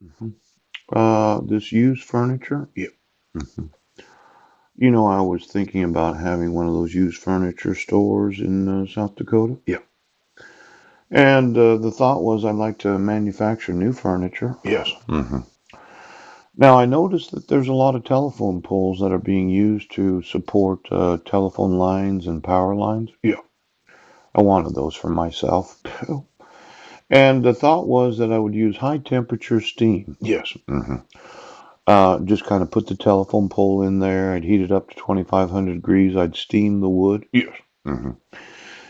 Mhm. This used furniture? Yeah. Mhm. I was thinking about having one of those used furniture stores in South Dakota. Yeah. And the thought was I'd like to manufacture new furniture. Yes. hmm Now, I noticed that there's a lot of telephone poles that are being used to support telephone lines and power lines. Yeah. I wanted those for myself. And the thought was that I would use high temperature steam. Yes. hmm just kind of put the telephone pole in there. I'd heat it up to 2,500 degrees. I'd steam the wood. Yes. hmm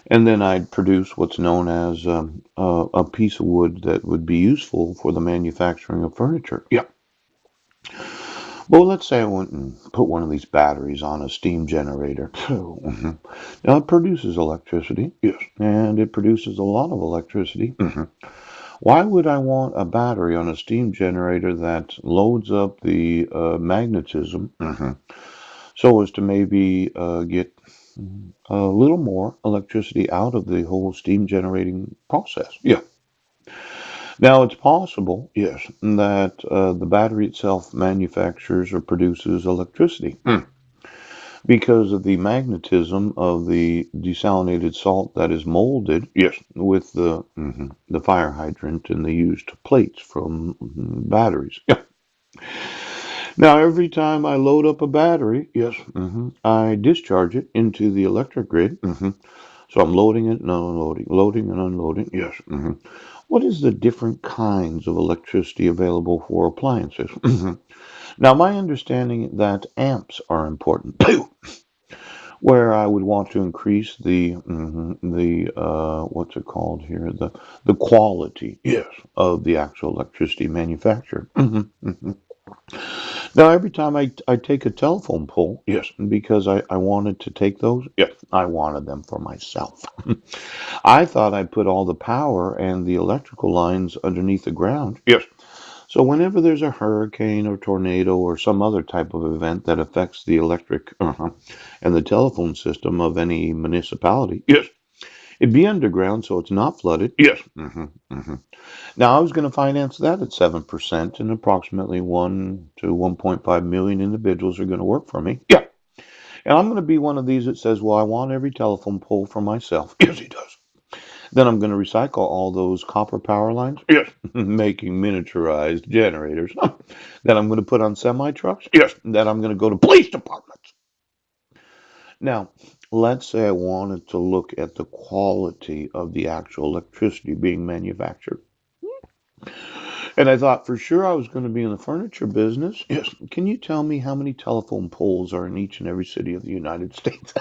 And then I'd produce what's known as a piece of wood that would be useful for the manufacturing of furniture. Yeah. Well, let's say I went and put one of these batteries on a steam generator. Mhm. Now, it produces electricity, Yes. and it produces a lot of electricity. hmm Why would I want a battery on a steam generator that loads up the magnetism hmm so as to maybe get a little more electricity out of the whole steam generating process? Yeah. Now, it's possible Yes. that the battery itself manufactures or produces electricity Mm. because of the magnetism of the desalinated salt that is molded Yes. with the fire hydrant and the used plates from batteries. Yeah. Now, every time I load up a battery, Yes. I discharge it into the electric grid. hmm So I'm loading it and unloading, loading and unloading. Yes. What is the different kinds of electricity available for appliances? hmm Now, my understanding that amps are important, where I would want to increase the what's it called here, the quality Yes. of the actual electricity manufactured. Now, every time I take a telephone pole, Yes. because I wanted to take those, Yeah. I wanted them for myself. I thought I'd put all the power and the electrical lines underneath the ground. Yes. So whenever there's a hurricane or tornado or some other type of event that affects the electric and the telephone system of any municipality, Yes. it'd be underground so it's not flooded. Yes. hmm Now I was going to finance that at 7%, and approximately 1 to 1.5 million individuals are going to work for me. Yeah. And I'm going to be one of these that says, well, I want every telephone pole for myself. Yes, he does. Then I'm going to recycle all those copper power lines, Yes. making miniaturized generators that I'm going to put on semi trucks, Yes. that I'm going to go to police departments. Now, let's say I wanted to look at the quality of the actual electricity being manufactured. And I thought for sure I was going to be in the furniture business. Yes. Can you tell me how many telephone poles are in each and every city of the United States?